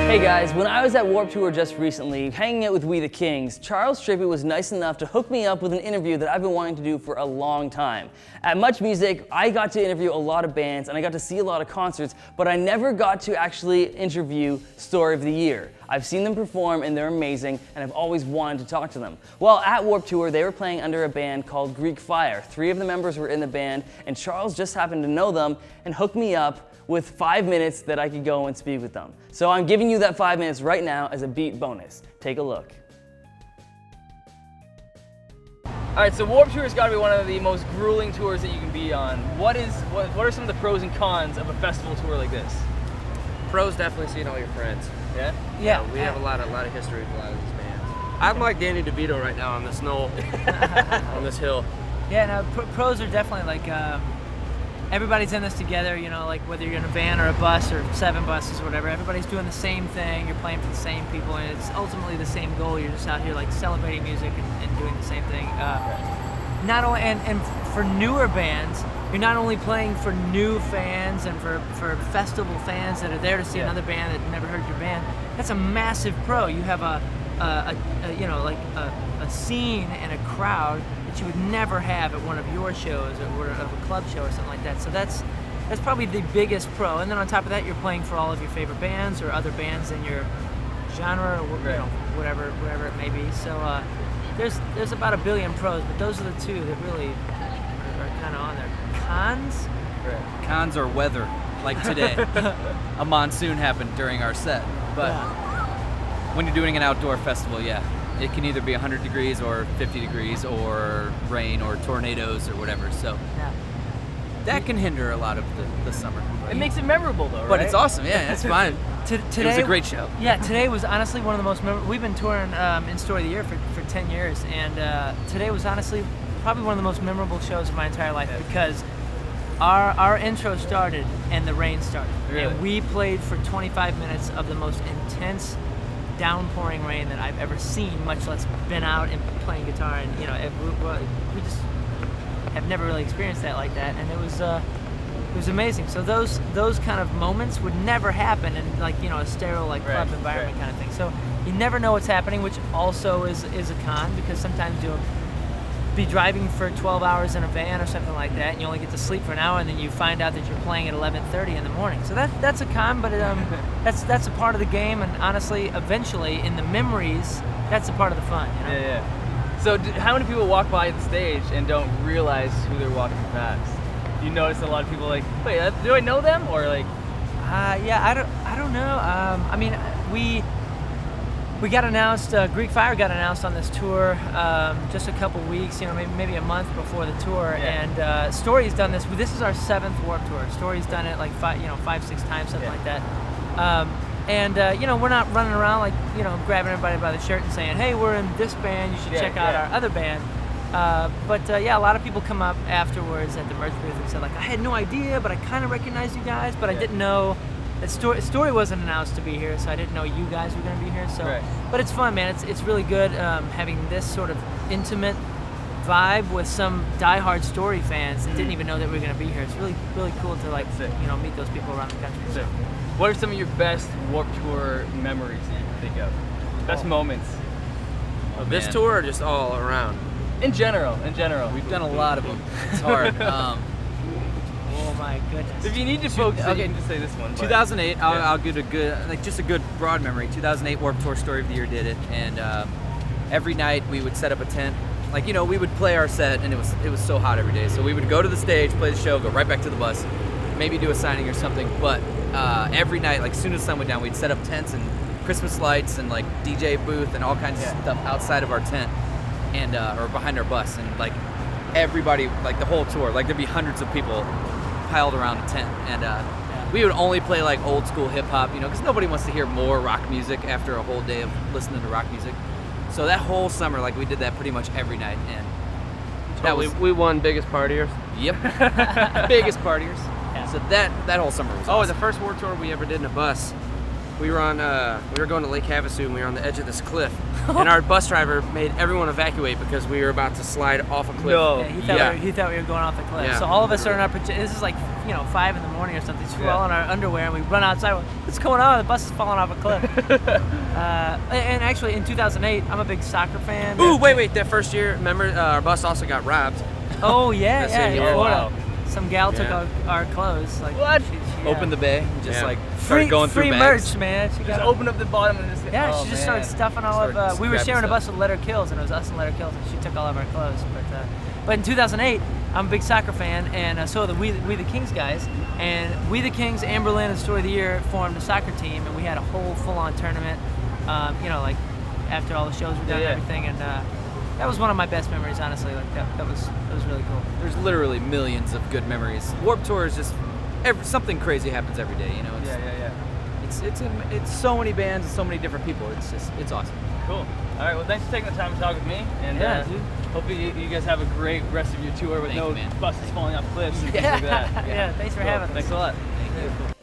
Hey guys, when I was at Warped Tour just recently, hanging out with We the Kings, Charles Trippy was nice enough to hook me up with an interview that I've been wanting to do for a long time. At Much Music, I got to interview a lot of bands and I got to see a lot of concerts, but I never got to actually interview Story of the Year. I've seen them perform and they're amazing, and I've always wanted to talk to them. Well, at Warped Tour, they were playing under a band called Greek Fire. 3 of the members were in the band, and Charles just happened to know them and hooked me up with 5 minutes that I could go and speak with them. So I'm giving you that 5 minutes right now as a beat bonus. Take a look. All right, so Warped Tour has got to be one of the most grueling tours that you can be on. What are some of the pros and cons of a festival tour like this? Pros, definitely seeing all your friends. Yeah? Yeah, we have a lot of history with a lot of these bands. I'm like Danny DeVito right now on this knoll, on this hill. Yeah, no, pros are definitely like, everybody's in this together, you know, like whether you're in a van or a bus or 7 buses or whatever, everybody's doing the same thing, you're playing for the same people, and it's ultimately the same goal. You're just out here like celebrating music and doing the same thing. Not only, and for newer bands, you're not only playing for new fans and for festival fans that are there to see another band that never heard your band. That's a massive pro. You have a scene and a crowd that you would never have at one of your shows or a club show or something like that. So that's probably the biggest pro. And then on top of that, you're playing for all of your favorite bands or other bands in your genre, or whatever it may be. So there's about 1 billion pros, but those are the 2 that really are kind of on there. Cons? Right. Cons are weather, like today. A monsoon happened during our set, but when you're doing an outdoor festival, it can either be 100 degrees or 50 degrees or rain or tornadoes or whatever. So that can hinder a lot of the summer. It makes it memorable though, right? But it's awesome, it's fun. Today, it was a great show. Yeah, today was honestly one of the most memorable. We've been touring in Story of the Year for 10 years, and today was honestly probably one of the most memorable shows of my entire life because our intro started and the rain started. Really? And we played for 25 minutes of the most intense downpouring rain that I've ever seen, much less been out and playing guitar, and we just have never really experienced that like that, and it was amazing. So those kind of moments would never happen in a sterile club environment kind of thing. So you never know what's happening, which also is a con, because sometimes you'll be driving for 12 hours in a van or something like that, and you only get to sleep for an hour, and then you find out that you're playing at 11:30 in the morning. So that's a con, but that's a part of the game, and honestly, eventually, in the memories, that's a part of the fun. You know? Yeah. So how many people walk by the stage and don't realize who they're walking past? You notice a lot of people like, wait, do I know them? Or like, I don't know. I mean, we got announced. Greek Fire got announced on this tour just a couple weeks, maybe a month before the tour. Yeah. And Story's done this. This is our 7th Warped Tour. Story's done it like 5, 6 times, something like that. We're not running around grabbing everybody by the shirt and saying, "Hey, we're in this band. You should check out our other band." But a lot of people come up afterwards at the merch booth and said, I had no idea, but I kind of recognized you guys, but I didn't know that Story wasn't announced to be here, so I didn't know you guys were going to be here. So, but it's fun, man. It's really good having this sort of intimate vibe with some diehard Story fans that didn't even know that we were going to be here. It's really, really cool to meet those people around the country. So. What are some of your best Warped Tour memories that you can think of? Best moments? Of this tour or just all around? In general. We've done a lot of them. It's hard. Oh my goodness. If you need to focus, you can just say this one. 2008, I'll give a good, just a good broad memory. 2008 Warped Tour Story of the Year did it, and every night we would set up a tent. We would play our set, and it was so hot every day. So we would go to the stage, play the show, go right back to the bus, maybe do a signing or something. But every night, as soon as the sun went down, we'd set up tents and Christmas lights and DJ booth and all kinds of stuff outside of our tent. And or behind our bus, and everybody, the whole tour, there'd be hundreds of people piled around a tent, and we would only play old school hip hop, because nobody wants to hear more rock music after a whole day of listening to rock music. So that whole summer, we did that pretty much every night, and we won biggest partiers. Yep, biggest partiers. Yeah. So that whole summer was awesome. The first Warped Tour we ever did in a bus. we were going to Lake Havasu, and we were on the edge of this cliff, and our bus driver made everyone evacuate because we were about to slide off a cliff. No. Yeah, he thought we were going off the cliff. Yeah. So all of us are in our this is like 5 in the morning or something. So we're all in our underwear and we run outside. What's going on? The bus is falling off a cliff. And actually, in 2008, I'm a big soccer fan. Ooh, wait! That first year, remember our bus also got robbed. Oh yeah, That yeah. same In year. Florida. Wow. Some gal took Yeah. our clothes. Like What? She, Opened the bay, and just Yeah. like started going free through bags. merch, man. She Just got open up the bottom and just Yeah, oh, she just man. started stuffing all Started of. We were grabbing sharing a stuff. bus with Letter Kills, and it was us and Letter Kills, and she took all of our clothes. But in 2008, I'm a big soccer fan, and so are the We the Kings guys. And We the Kings, Amberlin, and Story of the Year formed a soccer team, and we had a whole full-on tournament. Like after all the shows were done Yeah. and everything, and that was one of my best memories, honestly. Like that was really cool. There's literally millions of good memories. Warped Tour is just something crazy happens every day. You know, it's so many bands and so many different people. It's awesome. Cool. All right. Well, thanks for taking the time to talk with me. And Yeah, dude. hopefully you guys have a great rest of your tour with Thank no you, man. buses falling off cliffs and things like that. Yeah, thanks for Cool. having us. Thanks a lot. Thank you.